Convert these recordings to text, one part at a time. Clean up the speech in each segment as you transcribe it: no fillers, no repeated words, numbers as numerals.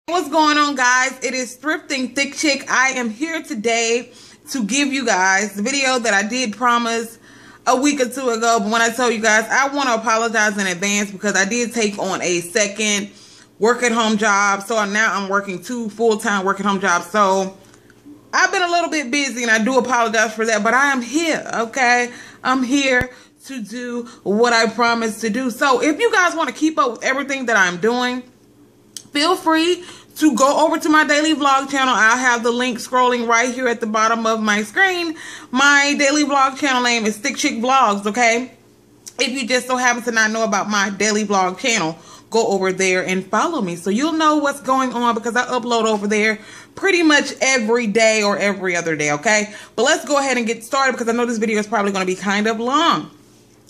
What's going on, guys? It is Thrifting Thick Chick. I am here today to give you guys the video that I did promise a week or two ago. But when I tell you guys, I want to apologize in advance because I did take on a second work-at-home job. So now I'm working two full-time work-at-home jobs. So I've been a little bit busy and I do apologize for that. But I am here, okay? I'm here to do what I promised to do. So if you guys want to keep up with everything that I'm doing, feel free to go over to my daily vlog channel. I'll have the link scrolling right here at the bottom of my screen. My daily vlog channel name is Thick Chick Vlogs, okay? If you just so happen to not know about my daily vlog channel, go over there and follow me so you'll know what's going on, because I upload over there pretty much every day or every other day, okay? But let's go ahead and get started because I know this video is probably going to be kind of long.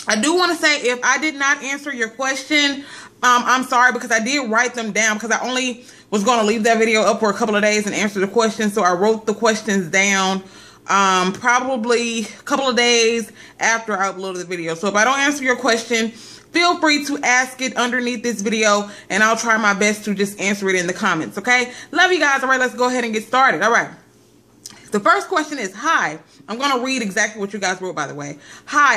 I do want to say, if I did not answer your question, I'm sorry, because I did write them down because I only was going to leave that video up for a couple of days and answer the questions. So I wrote the questions down probably a couple of days after I uploaded the video. So if I don't answer your question, feel free to ask it underneath this video and I'll try my best to just answer it in the comments, okay? Love you guys. All right, let's go ahead and get started. All right. The first question is, hi. I'm going to read exactly what you guys wrote, by the way. Hi,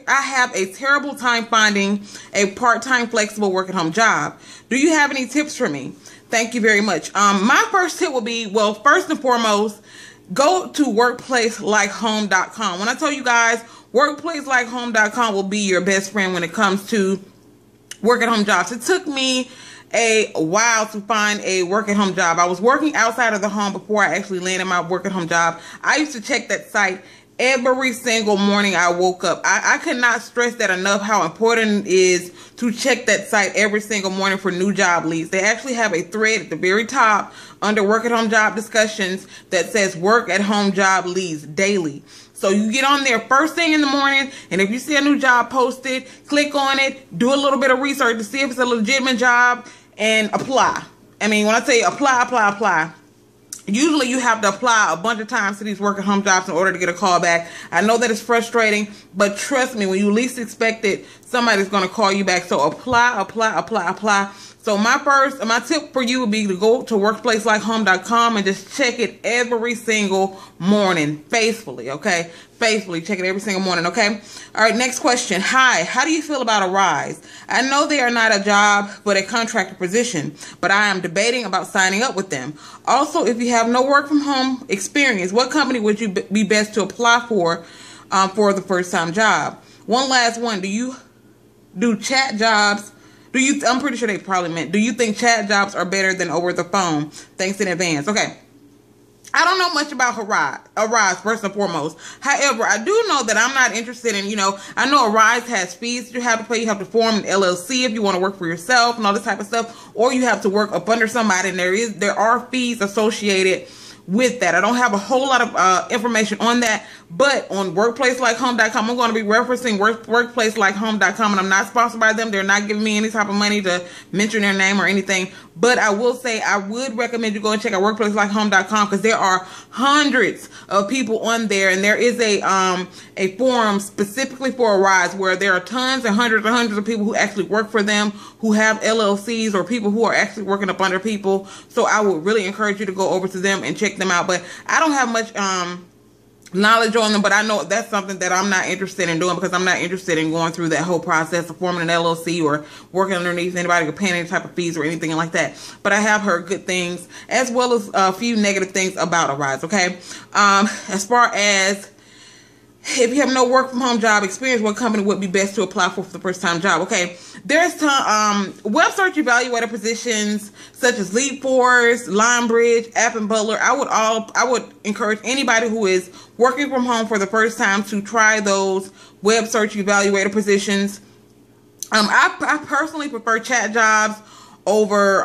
I have a terrible time finding a part-time flexible work-at-home job. Do you have any tips for me? Thank you very much. My first tip would be, well, first and foremost, go to workplacelikehome.com. When I tell you guys, workplacelikehome.com will be your best friend when it comes to work-at-home jobs. It took me a while to find a work-at-home job. I was working outside of the home before I actually landed my work-at-home job. I used to check that site every single morning I woke up. I could not stress that enough, how important it is to check that site every single morning for new job leads. They actually have a thread at the very top under work-at-home job discussions that says work-at-home job leads daily. So you get on there first thing in the morning, and if you see a new job posted, click on it, do a little bit of research to see if it's a legitimate job, and apply. I mean, when I say apply, usually you have to apply a bunch of times to these work-at-home jobs in order to get a call back. I know that it's frustrating, but trust me, when you least expect it, somebody's going to call you back. So apply. So my tip for you would be to go to workplacelikehome.com and just check it every single morning, faithfully, okay? Faithfully, check it every single morning, okay? All right, next question. Hi, how do you feel about Arise? I know they are not a job, but a contractor position, but I am debating about signing up with them. Also, if you have no work from home experience, what company would you be best to apply for the first time job? One last one. Do you do chat jobs? I'm pretty sure they probably meant, do you think chat jobs are better than over the phone? Thanks in advance. Okay. I don't know much about Arise, first and foremost. However, I do know that I'm not interested in, I know Arise has fees that you have to pay. You have to form an LLC if you want to work for yourself and all this type of stuff, or you have to work up under somebody, and there are fees associated with that. I don't have a whole lot of information on that, but on workplacelikehome.com, I'm going to be referencing workplacelikehome.com, and I'm not sponsored by them. They're not giving me any type of money to mention their name or anything, but I will say I would recommend you go and check out workplacelikehome.com because there are hundreds of people on there, and there is a forum specifically for Arise where there are tons and hundreds of people who actually work for them, who have LLCs, or people who are actually working up under people. So I would really encourage you to go over to them and check them out. But I don't have much knowledge on them, but I know that's something that I'm not interested in doing because I'm not interested in going through that whole process of forming an LLC or working underneath anybody or paying any type of fees or anything like that. But I have heard good things as well as a few negative things about Arise, okay? As far as if you have no work from home job experience, what company would be best to apply for the first time job? Okay, there's web search evaluator positions such as LeapForce, LimeBridge, App and Butler. I would encourage anybody who is working from home for the first time to try those web search evaluator positions. I personally prefer chat jobs over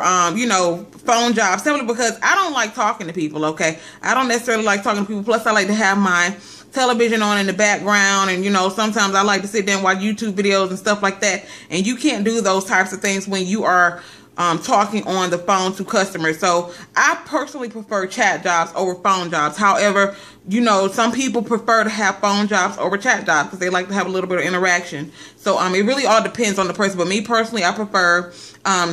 phone jobs, simply because I don't like talking to people, okay? I don't necessarily like talking to people. Plus, I like to have my television on in the background, and sometimes I like to sit there and watch YouTube videos and stuff like that, and you can't do those types of things when you are talking on the phone to customers. So I personally prefer chat jobs over phone jobs. However, you know, some people prefer to have phone jobs over chat jobs because they like to have a little bit of interaction. So it really all depends on the person. But me personally, I prefer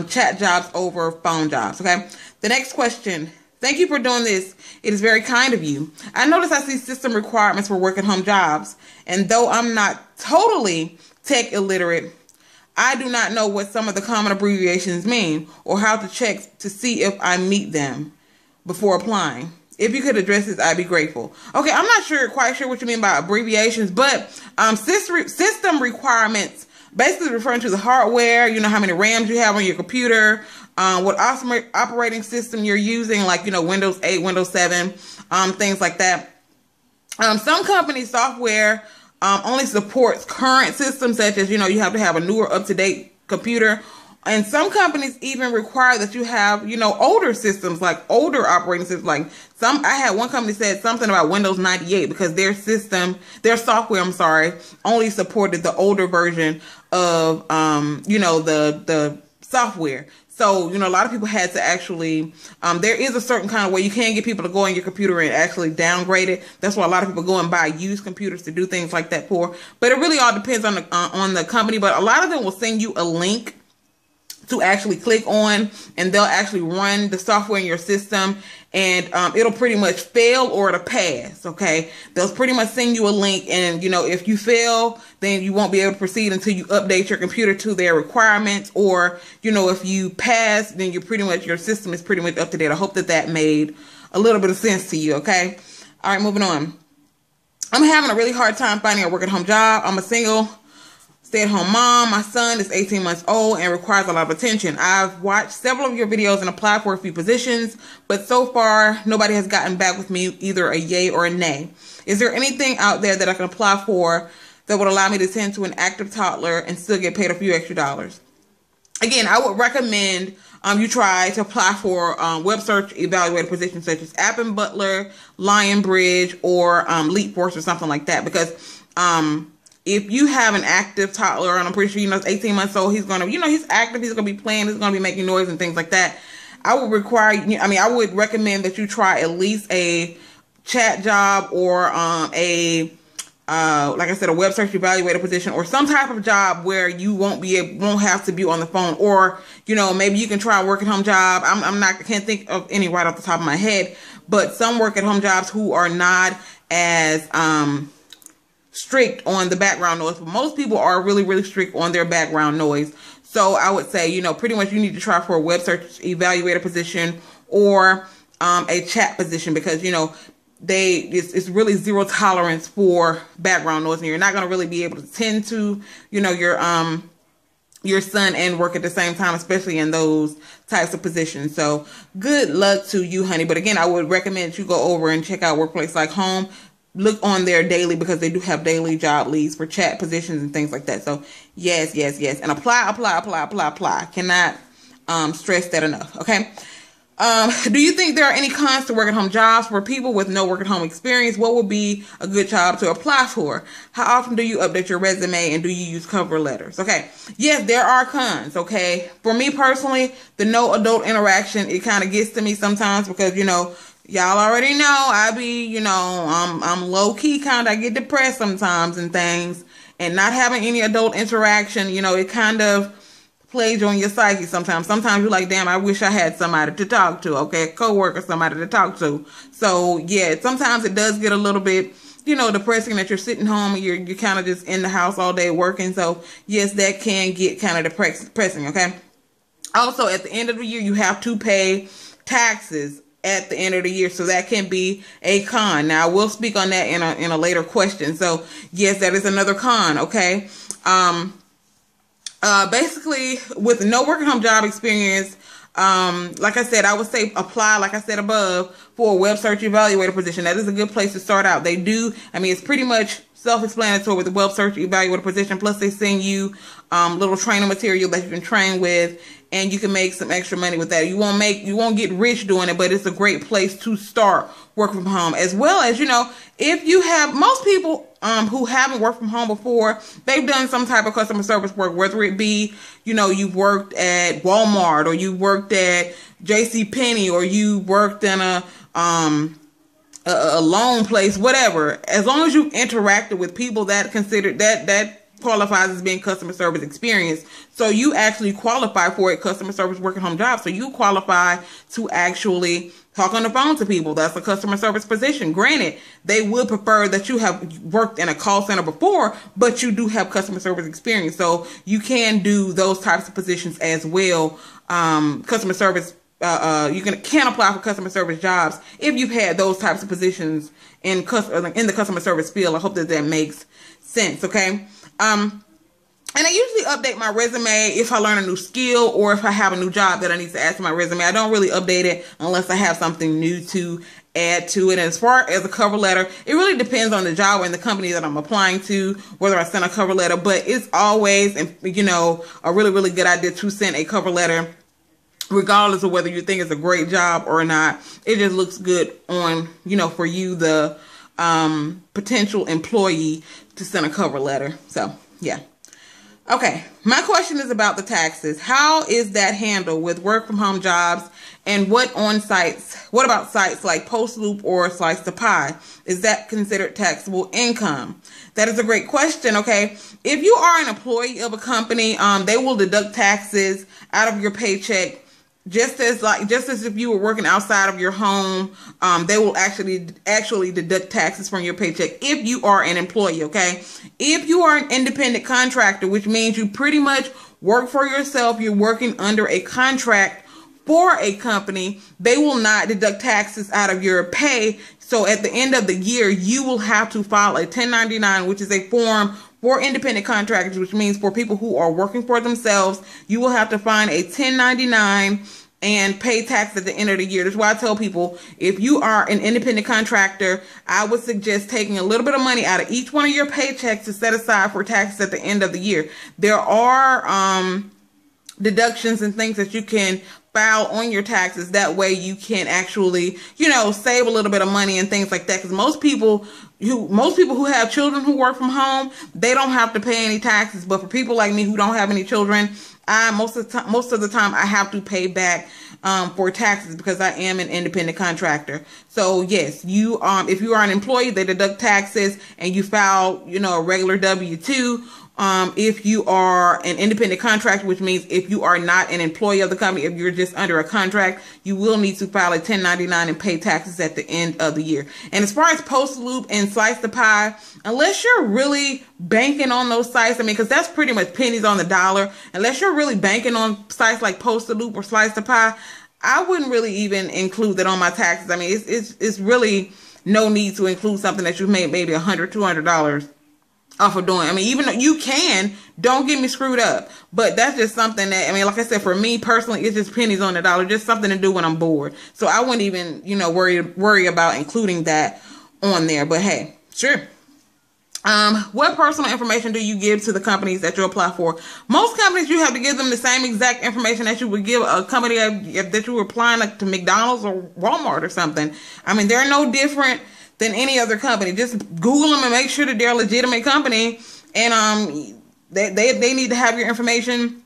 chat jobs over phone jobs. Okay. The next question. Thank you for doing this. It is very kind of you. I notice I see system requirements for work at home jobs. And though I'm not totally tech illiterate, I do not know what some of the common abbreviations mean or how to check to see if I meet them before applying. If you could address this, I'd be grateful. Okay, I'm not quite sure what you mean by abbreviations, but system requirements basically referring to the hardware, you know, how many RAMs you have on your computer, what operating system you're using, like, you know, Windows 8, Windows 7, things like that. Some companies' software only supports current systems, such as, you know, you have to have a newer, up-to-date computer. And some companies even require that you have, you know, older systems, like older operating systems. Like I had one company said something about Windows 98 because their software, only supported the older version of, you know, the software. So, you know, a lot of people had to actually, there is a certain kind of way you can get people to go on your computer and actually downgrade it. That's why a lot of people go and buy used computers to do things like that for. But it really all depends on the company. But a lot of them will send you a link to actually click on, and they'll actually run the software in your system, and it'll pretty much fail or it'll pass. Okay, they'll pretty much send you a link, and you know, if you fail, then you won't be able to proceed until you update your computer to their requirements, or you know, if you pass, then your system is pretty much up to date. I hope that made a little bit of sense to you. Okay, all right, moving on. I'm having a really hard time finding a work at home job. I'm a single stay-at-home mom. My son is 18 months old and requires a lot of attention. I've watched several of your videos and applied for a few positions, but so far nobody has gotten back with me, either a yay or a nay. Is there anything out there that I can apply for that would allow me to tend to an active toddler and still get paid a few extra dollars? Again, I would recommend you try to apply for web search evaluator positions such as App and Butler, Lionbridge, or Leap Force or something like that, because if you have an active toddler, and I'm pretty sure, you know, it's 18 months old, he's going to, you know, he's active, he's going to be playing, he's going to be making noise and things like that. I would recommend that you try at least a chat job or like I said, a web search evaluator position, or some type of job where you won't have to be on the phone, or, you know, maybe you can try a work at home job. I can't think of any right off the top of my head, but some work at home jobs who are not as, strict on the background noise, but most people are really, really strict on their background noise. So I would say, you know, pretty much you need to try for a web search evaluator position or a chat position, because, you know, it's really zero tolerance for background noise, and you're not going to really be able to tend to, you know, your son and work at the same time, especially in those types of positions. So good luck to you, honey. But again, I would recommend you go over and check out Workplace Like Home. Look on their daily, because they do have daily job leads for chat positions and things like that. So yes. And apply. Cannot stress that enough. Okay. Do you think there are any cons to work at home jobs for people with no work at home experience? What would be a good job to apply for? How often do you update your resume, and do you use cover letters? Okay. Yes, there are cons. Okay. For me personally, the no adult interaction, it kind of gets to me sometimes, because, you know, y'all already know I be, you know, I'm low key I get depressed sometimes and things, and not having any adult interaction, you know, it kind of plays on your psyche sometimes. Sometimes you're like, damn, I wish I had somebody to talk to, okay, a coworker, somebody to talk to. So yeah, sometimes it does get a little bit, you know, depressing that you're sitting home and you're kind of just in the house all day working. So yes, that can get kind of depressing, okay? Also, at the end of the year, you have to pay taxes at the end of the year, so that can be a con. Now, we'll speak on that in a later question. So yes, that is another con. Okay. Basically, with no work at home job experience, like I said, I would say apply, like I said above, for a web search evaluator position. That is a good place to start out. They do, I mean, it's pretty much self-explanatory with the web search evaluator position. Plus, they send you little training material that you can train with, and you can make some extra money with that. You won't get rich doing it, but it's a great place to start working from home. As well as, you know, if you have, most people who haven't worked from home before, they've done some type of customer service work, whether it be, you know, you've worked at Walmart, or you worked at JCPenney, or you worked in a loan place, whatever. As long as you interacted with people, that qualifies as being customer service experience. So you actually qualify for a customer service work at home job. So you qualify to actually talk on the phone to people. That's a customer service position. Granted, they would prefer that you have worked in a call center before, but you do have customer service experience. So you can do those types of positions as well. Customer service, you can apply for customer service jobs if you've had those types of positions in the customer service field. I hope that makes sense. Okay. And I usually update my resume if I learn a new skill or if I have a new job that I need to add to my resume. I don't really update it unless I have something new to add to it. And as far as a cover letter, it really depends on the job and the company that I'm applying to, whether I send a cover letter. But it's always, you know, a really, really good idea to send a cover letter, regardless of whether you think it's a great job or not. It just looks good on, you know, for you, the potential employee, to send a cover letter. So, yeah. Okay, my question is about the taxes. How is that handled with work from home jobs, and what about sites like Postloop or Slice the Pie? Is that considered taxable income? That is a great question. Okay, if you are an employee of a company, they will deduct taxes out of your paycheck. Just as if you were working outside of your home, they will actually deduct taxes from your paycheck if you are an employee, okay? If you are an independent contractor, which means you pretty much work for yourself, you're working under a contract for a company, they will not deduct taxes out of your pay. So at the end of the year, you will have to file a 1099, which is a form for independent contractors, which means for people who are working for themselves. You will have to find a 1099 and pay tax at the end of the year. That's why I tell people, if you are an independent contractor, I would suggest taking a little bit of money out of each one of your paychecks to set aside for taxes at the end of the year. There are deductions and things that you can file on your taxes. That way you can actually, you know, save a little bit of money and things like that. Because most people who have children who work from home, they don't have to pay any taxes. But for people like me who don't have any children, most of the time I have to pay back for taxes because I am an independent contractor. So yes, if you are an employee, they deduct taxes and you file, you know, a regular W-2. If you are an independent contractor, which means if you are not an employee of the company, if you're just under a contract, you will need to file a 1099 and pay taxes at the end of the year. And as far as Postloop and Slice the Pie, unless you're really banking on those sites, I mean, because that's pretty much pennies on the dollar. Unless you're really banking on sites like Postloop or Slice the Pie, I wouldn't really even include that on my taxes. I mean, it's really no need to include something that you've made maybe $100, $200 off of doing. I mean, even though you can, don't get me screwed up, but that's just something that, I mean, like I said, for me personally, it's just pennies on the dollar, just something to do when I'm bored. So I wouldn't even, you know, worry about including that on there. But hey, sure. What personal information do you give to the companies that you apply for? Most companies, you have to give them the same exact information that you would give a company that you were applying, like to McDonald's or Walmart or something. I mean, they're no different than any other company. Just Google them and make sure that they're a legitimate company. And they need to have your information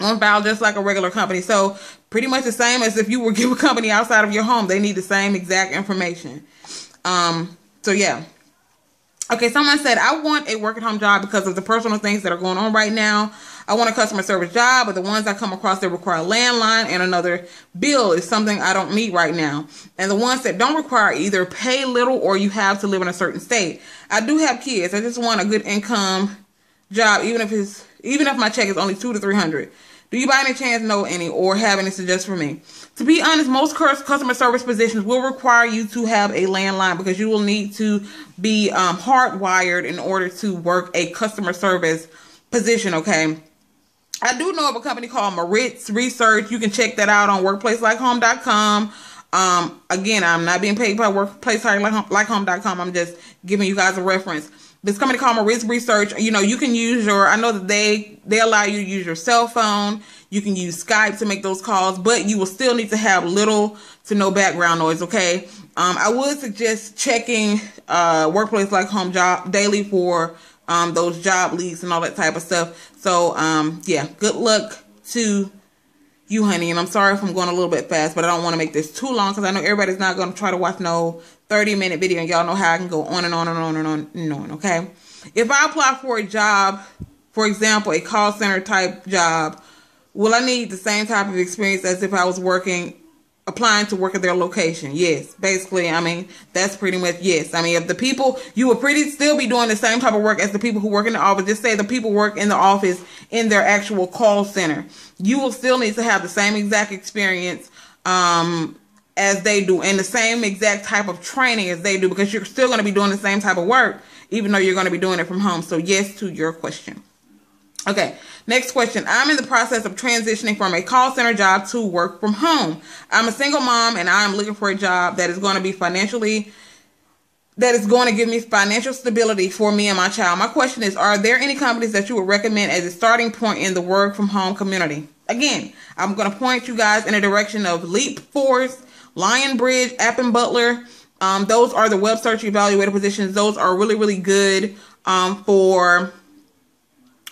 on file just like a regular company. So pretty much the same as if you were give a company outside of your home. They need the same exact information. So yeah. Okay, someone said, I want a work at home job because of the personal things that are going on right now. I want a customer service job, but the ones I come across that require a landline and another bill is something I don't need right now. And the ones that don't require either pay little or you have to live in a certain state. I do have kids. I just want a good income job, even if my check is only $200 to $300. Do you by any chance know any or have any suggestions for me? To be honest, most customer service positions will require you to have a landline because you will need to be hardwired in order to work a customer service position, okay? I do know of a company called Moritz Research. You can check that out on workplacelikeHome.com. Again, I'm not being paid by workplacelikeHome.com. I'm just giving you guys a reference. This company called Moritz Research, you know, you can use I know that they allow you to use your cell phone. You can use Skype to make those calls, but you will still need to have little to no background noise, okay? I would suggest checking Workplace Like Home job daily for those job leads and all that type of stuff. So yeah, good luck to you, honey. And I'm sorry if I'm going a little bit fast, but I don't want to make this too long because I know everybody's not going to try to watch no 30-minute video, and y'all know how I can go on and on and on and on and on. Okay, if I apply for a job, for example, a call center type job, will I need the same type of experience as if I was applying to work at their location? Yes. Basically, I mean, that's pretty much yes. I mean, if the people, you will still be doing the same type of work as the people who work in the office. Just say the people work in the office in their actual call center. You will still need to have the same exact experience as they do, and the same exact type of training as they do, because you're still going to be doing the same type of work, even though you're going to be doing it from home. So yes to your question. Okay, next question. I'm in the process of transitioning from a call center job to work from home. I'm a single mom, and I'm looking for a job that is going to be that is going to give me financial stability for me and my child. My question is, are there any companies that you would recommend as a starting point in the work from home community? Again, I'm going to point you guys in the direction of Leapforce, Lionbridge, App and Butler. Those are the web search evaluator positions. Those are really, really good for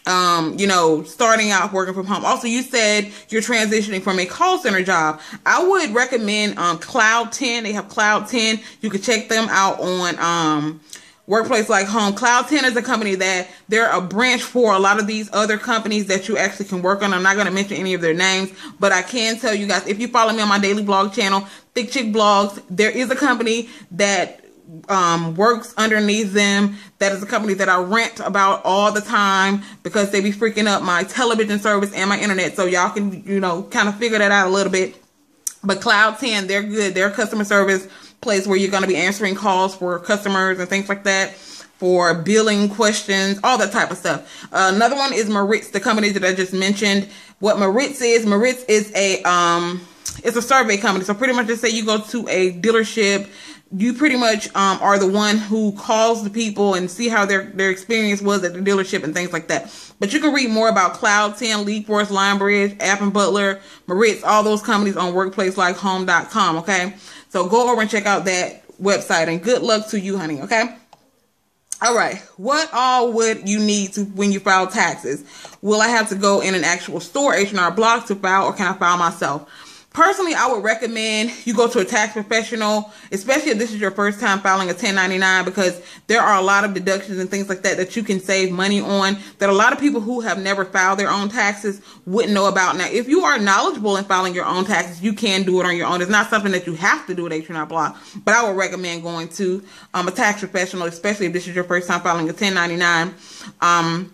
you know, starting out working from home. Also, you said you're transitioning from a call center job. I would recommend Cloud 10. They have Cloud 10. You can check them out on Workplace Like Home. Cloud 10 is a company that they're a branch for a lot of these other companies that you actually can work on. I'm not going to mention any of their names, but I can tell you guys, if you follow me on my daily blog channel, Thick Chick Blogs, there is a company that works underneath them. That is a company that I rant about all the time because they be freaking up my television service and my internet. So y'all can, you know, kind of figure that out a little bit. But Cloud 10, they're good. They're a customer service place where you're going to be answering calls for customers and things like that, for billing questions, all that type of stuff. Another one is Maritz, the company that I just mentioned. What Maritz is it's a survey company. So pretty much just say you go to a dealership, you pretty much are the one who calls the people and see how their experience was at the dealership and things like that. But you can read more about Cloud 10, Leapforce, Lionbridge, App and Butler, Maritz, all those companies on workplacelikehome.com, okay? So go over and check out that website, and good luck to you, honey, okay? All right, what all would you need to when you file taxes? Will I have to go in an actual store, H&R Block, to file, or can I file myself? Personally, I would recommend you go to a tax professional, especially if this is your first time filing a 1099, because there are a lot of deductions and things like that that you can save money on that a lot of people who have never filed their own taxes wouldn't know about. Now, if you are knowledgeable in filing your own taxes, you can do it on your own. It's not something that you have to do at H&R Block, but I would recommend going to a tax professional, especially if this is your first time filing a 1099.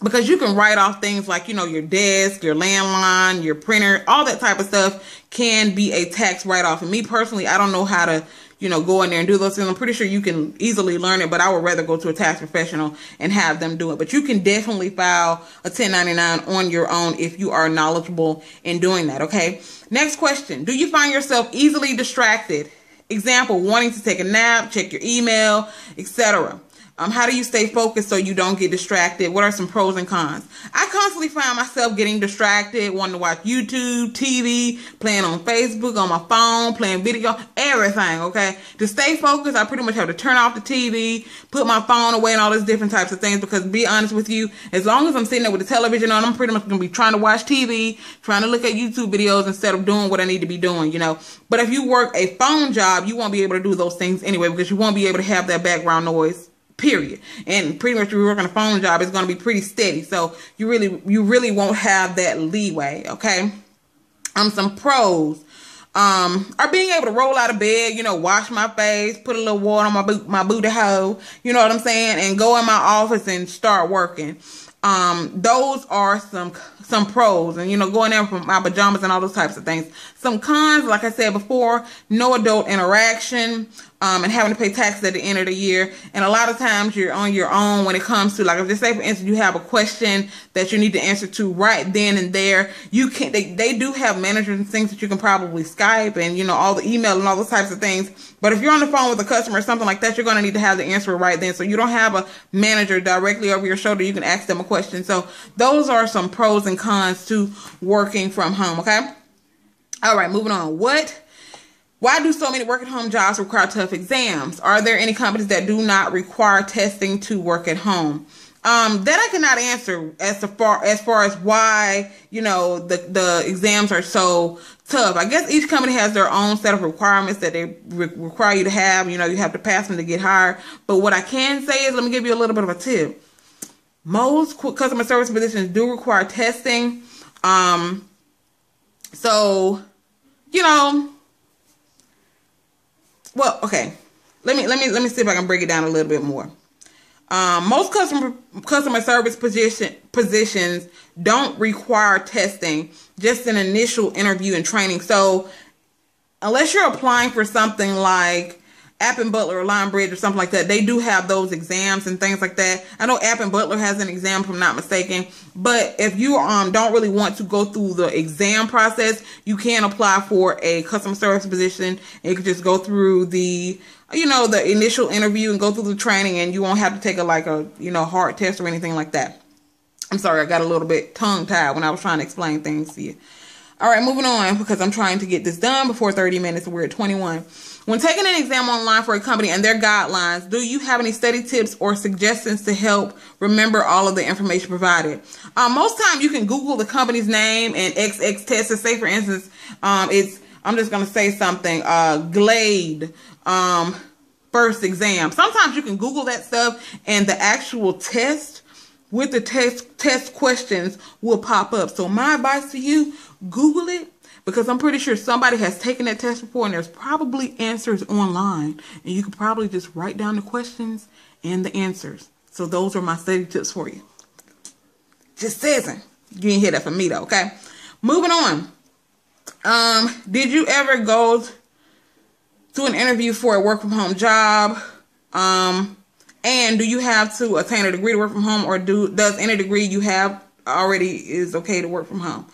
Because you can write off things like, you know, your desk, your landline, your printer, all that type of stuff can be a tax write-off. And me personally, I don't know how to, you know, go in there and do those things. I'm pretty sure you can easily learn it, but I would rather go to a tax professional and have them do it. But you can definitely file a 1099 on your own if you are knowledgeable in doing that, okay? Next question. Do you find yourself easily distracted? Example, wanting to take a nap, check your email, etc. How do you stay focused so you don't get distracted? What are some pros and cons? I constantly find myself getting distracted, wanting to watch YouTube, TV, playing on Facebook, on my phone, playing video, everything, okay? To stay focused, I pretty much have to turn off the TV, put my phone away, and all those different types of things, because to be honest with you, as long as I'm sitting there with the television on, I'm pretty much going to be trying to watch TV, trying to look at YouTube videos instead of doing what I need to be doing, you know? But if you work a phone job, you won't be able to do those things anyway, because you won't be able to have that background noise. Period. And pretty much if you're working a phone job, it's going to be pretty steady. So you really won't have that leeway. Okay. Some pros are being able to roll out of bed, you know, wash my face, put a little water on my booty hole, you know what I'm saying, and go in my office and start working. Those are some pros, and, you know, going in from my pajamas and all those types of things. Some cons, like I said before, no adult interaction, and having to pay taxes at the end of the year. And a lot of times you're on your own when it comes to, like, if just say for instance you have a question that you need to answer to right then and there, you can they do have managers and things that you can probably Skype and, you know, all the email and all those types of things. But if you're on the phone with a customer or something like that, you're going to need to have the answer right then. So you don't have a manager directly over your shoulder. You can ask them a question. So those are some pros and cons to working from home. Okay. All right, moving on. What Why do so many work-at-home jobs require tough exams? Are there any companies that do not require testing to work at home? That I cannot answer as far as why, you know, the exams are so tough. I guess each company has their own set of requirements that they require you to have. You know, you have to pass them to get hired. But what I can say is, let me give you a little bit of a tip. Most customer service positions do require testing. So, you know, well, okay. Let me see if I can break it down a little bit more. Most customer service positions don't require testing, just an initial interview and training. So unless you're applying for something like App and Butler or Lionbridge or something like that, they do have those exams and things like that. I know App and Butler has an exam, if I'm not mistaken. But if you don't really want to go through the exam process, you can apply for a customer service position. And you can just go through the, you know, the initial interview and go through the training, and you won't have to take a hard test or anything like that. I'm sorry, I got a little bit tongue-tied when I was trying to explain things to you. All right, moving on, because I'm trying to get this done before 30 minutes. We're at 21. When taking an exam online for a company and their guidelines, do you have any study tips or suggestions to help remember all of the information provided? Most time you can Google the company's name and XX test. Say, for instance, I'm just going to say something, Glade first exam. Sometimes you can Google that stuff, and the actual test with the test questions will pop up. So my advice to you, Google it, because I'm pretty sure somebody has taken that test before, and there's probably answers online, and you can probably just write down the questions and the answers. So those are my study tips for you. Just says it. You didn't hear that from me though, okay? Moving on. Did you ever go to an interview for a work from home job? And do you have to attain a degree to work from home, or does any degree you have already is okay to work from home?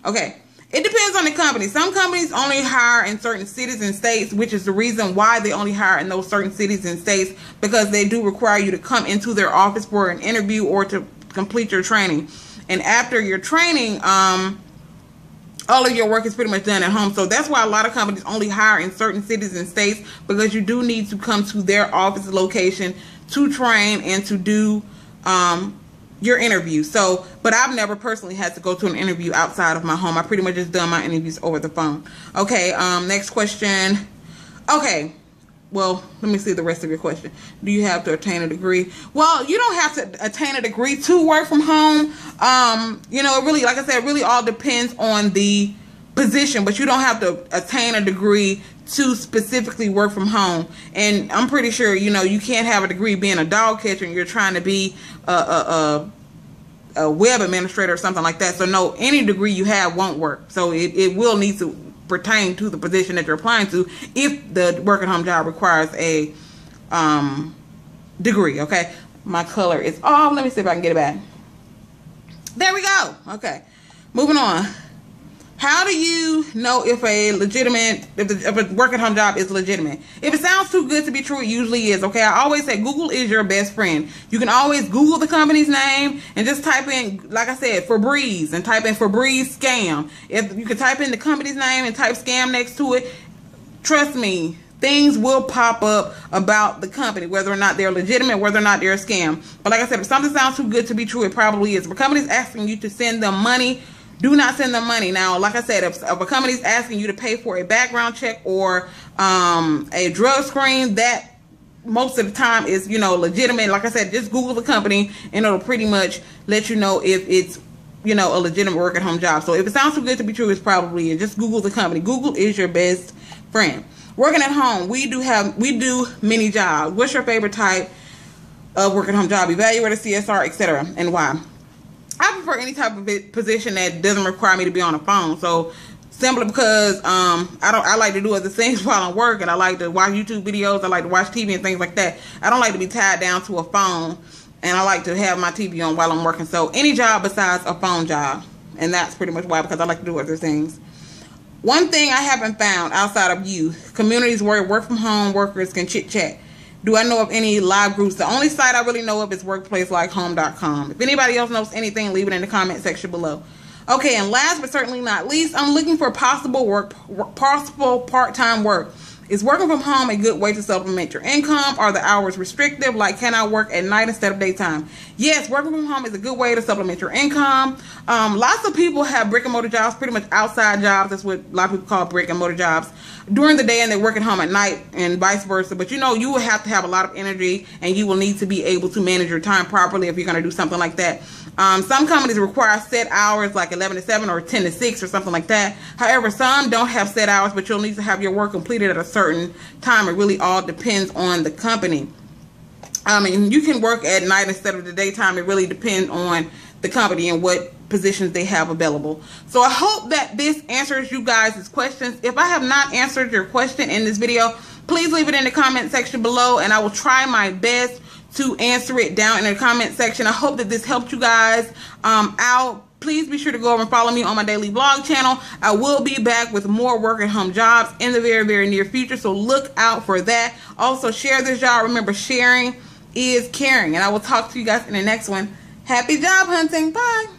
Okay. It depends on the company. Some companies only hire in certain cities and states, which is the reason why they only hire in those certain cities and states, because they do require you to come into their office for an interview or to complete your training. And after your training, all of your work is pretty much done at home. So that's why a lot of companies only hire in certain cities and states, because you do need to come to their office location to train and to do your interview. So, but I've never personally had to go to an interview outside of my home. I pretty much just done my interviews over the phone. Okay, next question. Okay, well, let me see the rest of your question. Do you have to attain a degree? Well, you don't have to attain a degree to work from home. You know, it really, like I said, it really all depends on the position, but you don't have to attain a degree to specifically work from home. And I'm pretty sure, you know, you can't have a degree being a dog catcher and you're trying to be a web administrator or something like that. So no, any degree you have won't work. So it will need to pertain to the position that you're applying to if the work at home job requires a degree. Okay, my color is off. Let me see if I can get it back. There we go. Okay, moving on. How do you know if a work at home job is legitimate? If it sounds too good to be true, it usually is. Okay, I always say Google is your best friend. You can always Google the company's name and just type in, like I said, Febreze, and type in Febreze scam. If you can type in the company's name and type scam next to it, trust me, things will pop up about the company, whether or not they're legitimate, whether or not they're a scam. But like I said, if something sounds too good to be true, it probably is. If a company's asking you to send them money, do not send them money. Now, like I said, if a company's asking you to pay for a background check or a drug screen, that most of the time is, you know, legitimate. Like I said, just Google the company and it'll pretty much let you know if it's, you know, a legitimate work at home job. So if it sounds too good to be true, it's probably is. Just Google the company. Google is your best friend. Working at home, we do many jobs. What's your favorite type of work at home job? Evaluator, CSR, etc. and why? I prefer any type of position that doesn't require me to be on the phone. So simply because I like to do other things while I'm working. I like to watch YouTube videos. I like to watch TV and things like that. I don't like to be tied down to a phone, and I like to have my TV on while I'm working. So any job besides a phone job, and that's pretty much why, because I like to do other things. One thing I haven't found outside of you, communities where work from home workers can chit chat. Do I know of any live groups? The only site I really know of is workplacelikeHome.com. If anybody else knows anything, leave it in the comment section below. Okay, and last but certainly not least, I'm looking for possible part-time work. Is working from home a good way to supplement your income? Are the hours restrictive? Like, can I work at night instead of daytime? Yes, working from home is a good way to supplement your income. Lots of people have brick and mortar jobs, pretty much outside jobs. That's what a lot of people call brick and mortar jobs during the day, and they work at home at night, and vice versa. But you know, you will have to have a lot of energy, and you will need to be able to manage your time properly if you're going to do something like that. Some companies require set hours like 11 to 7 or 10 to 6 or something like that. However, some don't have set hours, but you'll need to have your work completed at a certain time. It really all depends on the company. And you can work at night instead of the daytime. It really depends on the company and what positions they have available. So I hope that this answers you guys' questions. If I have not answered your question in this video, please leave it in the comment section below, and I will try my best to answer it down in the comment section. I hope that this helped you guys out. Please be sure to go over and follow me on my daily vlog channel. I will be back with more work at home jobs in the very, very near future, so look out for that. Also, share this, y'all. Remember, sharing is caring, and I will talk to you guys in the next one. Happy job hunting. Bye.